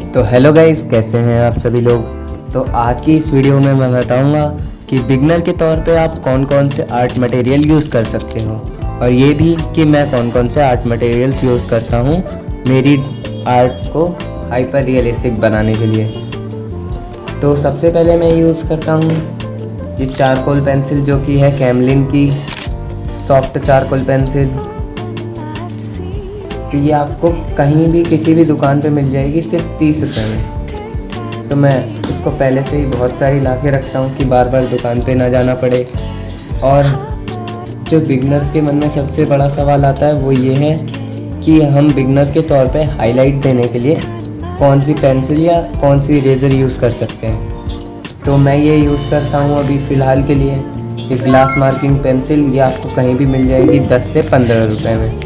तो hello guys, कैसे हैं आप सभी लोग। तो आज की इस वीडियो में मैं बताऊंगा कि बिगनर के तौर पे आप कौन कौन से आर्ट मटेरियल यूज़ कर सकते हो, और ये भी कि मैं कौन कौन से आर्ट मटेरियल्स यूज़ करता हूँ मेरी आर्ट को हाइपर रियलिस्टिक बनाने के लिए। तो सबसे पहले मैं यूज़ करता हूँ ये चारकोल पेंसिल, जो कि है कैमलिन की सॉफ्ट चारकोल पेंसिल। तो ये आपको कहीं भी किसी भी दुकान पे मिल जाएगी सिर्फ 30 रुपये में। तो मैं इसको पहले से ही बहुत सारी ला के रखता हूँ कि बार बार दुकान पे ना जाना पड़े। और जो बिगनर्स के मन में सबसे बड़ा सवाल आता है वो ये है कि हम बिगनर के तौर पे हाईलाइट देने के लिए कौन सी पेंसिल या कौन सी इरेज़र यूज़ कर सकते हैं। तो मैं ये यूज़ करता हूँ अभी फ़िलहाल के लिए ये ग्लास मार्किंग पेंसिल। ये आपको कहीं भी मिल जाएगी 10 से 15 रुपये में।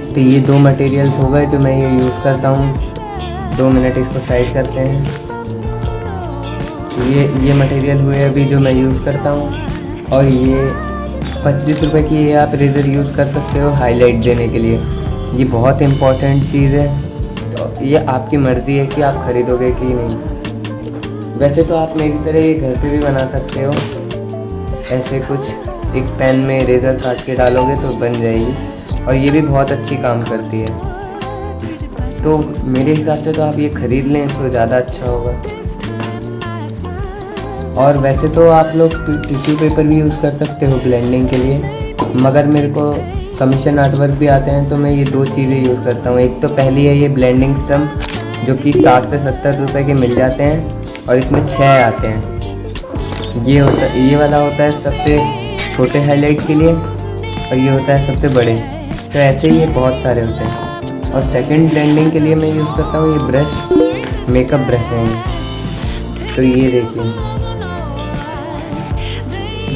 तो ये दो मटेरियल्स हो गए जो मैं ये यूज़ करता हूँ। 2 मिनट इसको साइड करते हैं। ये मटेरियल हुए अभी जो मैं यूज़ करता हूँ। और ये 25 रुपये की ये आप इरेज़र यूज़ कर सकते हो हाईलाइट देने के लिए। ये बहुत इम्पॉर्टेंट चीज़ है। तो ये आपकी मर्ज़ी है कि आप ख़रीदोगे कि नहीं। वैसे तो आप मेरी तरह ये घर पे भी बना सकते हो। ऐसे कुछ एक पेन में इरेज़र काट के डालोगे तो बन जाएगी, और ये भी बहुत अच्छी काम करती है। तो मेरे हिसाब से तो आप ये ख़रीद लें तो ज़्यादा अच्छा होगा। और वैसे तो आप लोग टिश्यू पेपर भी यूज़ कर सकते हो ब्लेंडिंग के लिए, मगर मेरे को कमीशन आर्ट वर्क भी आते हैं तो मैं ये दो चीज़ें यूज़ करता हूँ। एक तो पहली है ये ब्लेंडिंग स्टम्प, जो कि 60 से 70 रुपये के मिल जाते हैं, और इसमें 6 आते हैं। ये वाला होता है सबसे छोटे हाईलाइट के लिए, और ये होता है सबसे बड़े। तो ऐसे ही ये बहुत सारे होते हैं। और सेकंड ब्लेंडिंग के लिए मैं यूज़ करता हूँ ये ब्रश, मेकअप ब्रश है ये। तो ये देखिए,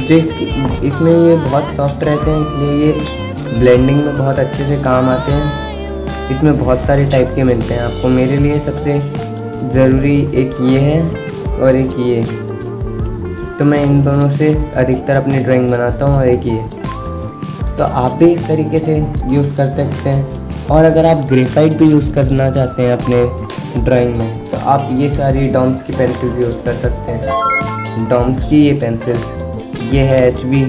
जो इसमें ये बहुत सॉफ्ट रहते हैं, इसलिए ये ब्लेंडिंग में बहुत अच्छे से काम आते हैं। इसमें बहुत सारे टाइप के मिलते हैं आपको। मेरे लिए सबसे ज़रूरी एक ये है और एक ये। तो मैं इन दोनों से अधिकतर अपनी ड्राइंग बनाता हूँ, और एक ये। तो आप भी इस तरीके से यूज़ कर सकते हैं। और अगर आप ग्रेफाइट भी यूज़ करना चाहते हैं अपने ड्राइंग में, तो आप ये सारी डॉम्स की पेंसिल्स यूज़ कर सकते हैं। डॉम्स की ये पेंसिल्स, ये है HB,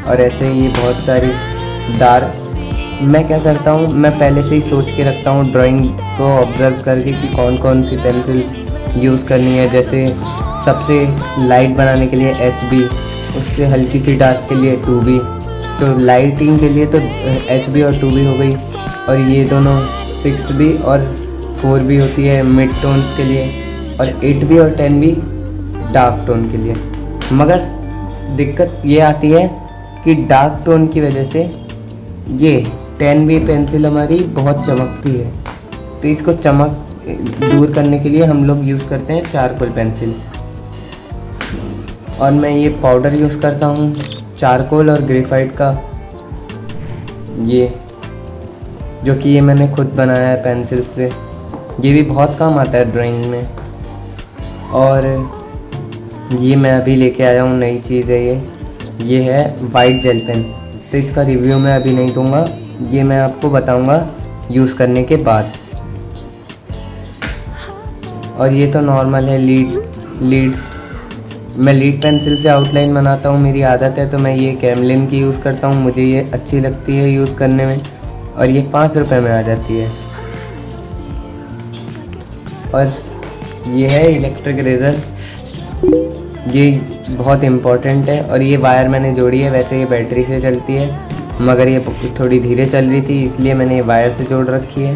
और ऐसे ही ये बहुत सारी डार्क। मैं क्या करता हूँ, मैं पहले से ही सोच के रखता हूँ ड्राइंग को ऑब्ज़र्व करके कि कौन कौन सी पेंसिल्स यूज़ करनी है। जैसे सबसे लाइट बनाने के लिए HB, उससे हल्की सी डार्क के लिए 2B। तो लाइटिंग के लिए तो HB और 2B हो गई, और ये दोनों 6B और 4B होती है मिड टोन्स के लिए, और 8B और 10B डार्क टोन के लिए। मगर दिक्कत ये आती है कि डार्क टोन की वजह से ये 10B पेंसिल हमारी बहुत चमकती है। तो इसको चमक दूर करने के लिए हम लोग यूज़ करते हैं चारकोल पेंसिल। और मैं ये पाउडर यूज़ करता हूँ चारकोल और ग्रेफाइट का, ये जो कि ये मैंने खुद बनाया है पेंसिल से। ये भी बहुत काम आता है ड्राइंग में। और ये मैं अभी लेके आया हूँ, नई चीज़ है ये है वाइट जेल पेन। तो इसका रिव्यू मैं अभी नहीं दूंगा, ये मैं आपको बताऊंगा यूज़ करने के बाद। और ये तो नॉर्मल है लीड्स। मैं लीड पेंसिल से आउटलाइन बनाता हूँ, मेरी आदत है। तो मैं ये कैमलिन की यूज़ करता हूँ, मुझे ये अच्छी लगती है यूज़ करने में, और ये 5 रुपये में आ जाती है। और ये है इलेक्ट्रिक इरेज़र, ये बहुत इम्पोर्टेंट है। और ये वायर मैंने जोड़ी है, वैसे ये बैटरी से चलती है, मगर ये थोड़ी धीरे चल रही थी, इसलिए मैंने ये वायर से जोड़ रखी है।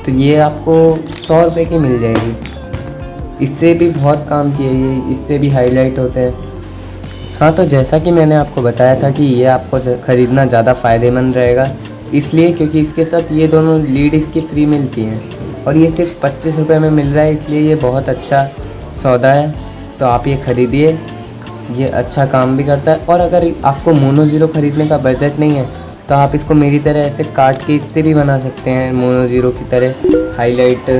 तो ये आपको 100 रुपये की मिल जाएगी। इससे भी बहुत काम किया ये, इससे भी हाईलाइट होते हैं। हाँ, तो जैसा कि मैंने आपको बताया था कि ये आपको ख़रीदना ज़्यादा फ़ायदेमंद रहेगा, इसलिए क्योंकि इसके साथ ये दोनों लीड इसकी फ्री मिलती हैं, और ये सिर्फ 25 रुपये में मिल रहा है, इसलिए ये बहुत अच्छा सौदा है। तो आप ये ख़रीदिए, ये अच्छा काम भी करता है। और अगर आपको मोनो ज़ीरो ख़रीदने का बजट नहीं है, तो आप इसको मेरी तरह ऐसे काट के इससे भी बना सकते हैं मोनो ज़ीरो की तरह हाईलाइट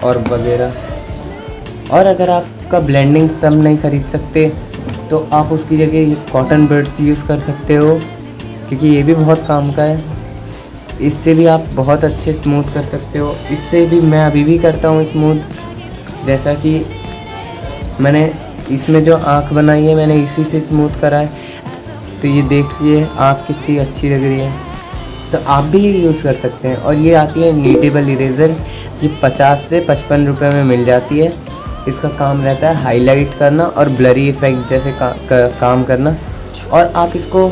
और वगैरह। और अगर आपका ब्लेंडिंग स्टम्प नहीं ख़रीद सकते, तो आप उसकी जगह ये कॉटन बड्स यूज़ कर सकते हो, क्योंकि ये भी बहुत काम का है। इससे भी आप बहुत अच्छे स्मूथ कर सकते हो। इससे भी मैं अभी भी करता हूँ स्मूथ। जैसा कि मैंने इसमें जो आँख बनाई है मैंने इसी से स्मूथ करा है। तो ये देखिए आँख कितनी अच्छी लग रही है। तो आप भी ये यूज़ कर सकते हैं। और ये आती है नीटेबल इरेज़र, ये 50 से 55 रुपये में मिल जाती है। इसका काम रहता है हाईलाइट करना और ब्लरी इफ़ेक्ट जैसे काम करना। और आप इसको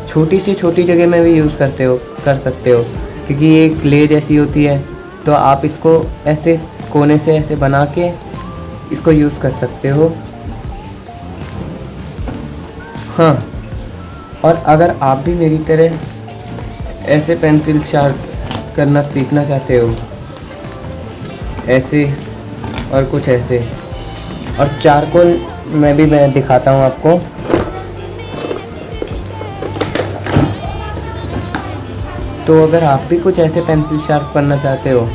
छोटी से छोटी जगह में भी यूज़ कर सकते हो, क्योंकि ये क्ले जैसी होती है। तो आप इसको ऐसे कोने से ऐसे बना के इसको यूज़ कर सकते हो। हाँ, और अगर आप भी मेरी तरह ऐसे पेंसिल शार्प करना सीखना चाहते हो, ऐसे और कुछ ऐसे, और चारकोल मैं दिखाता हूँ आपको। तो अगर आप भी कुछ ऐसे पेंसिल शार्प करना चाहते हो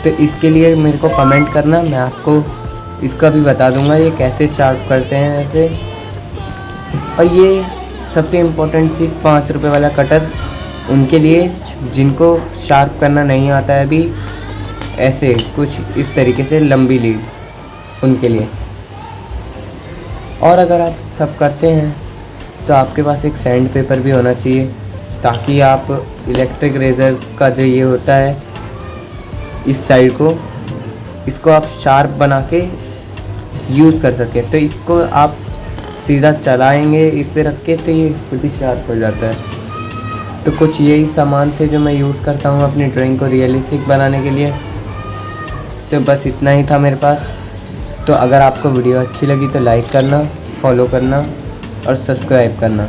तो इसके लिए मेरे को कमेंट करना, मैं आपको इसका भी बता दूंगा ये कैसे शार्प करते हैं ऐसे। और ये सबसे इम्पोर्टेंट चीज़ 5 रुपये वाला कटर उनके लिए जिनको शार्प करना नहीं आता है अभी, ऐसे कुछ इस तरीके से लंबी लीड उनके लिए। और अगर आप सब करते हैं तो आपके पास एक सैंड पेपर भी होना चाहिए, ताकि आप इलेक्ट्रिक रेज़र का जो ये होता है इस साइड को, इसको आप शार्प बना के यूज़ कर सकें। तो इसको आप सीधा चलाएंगे इस पे रख के तो ये खुद ही शार्प हो जाता है। तो कुछ यही सामान थे जो मैं यूज़ करता हूँ अपनी ड्राइंग को रियलिस्टिक बनाने के लिए। तो बस इतना ही था मेरे पास। तो अगर आपको वीडियो अच्छी लगी तो लाइक करना, फॉलो करना और सब्सक्राइब करना।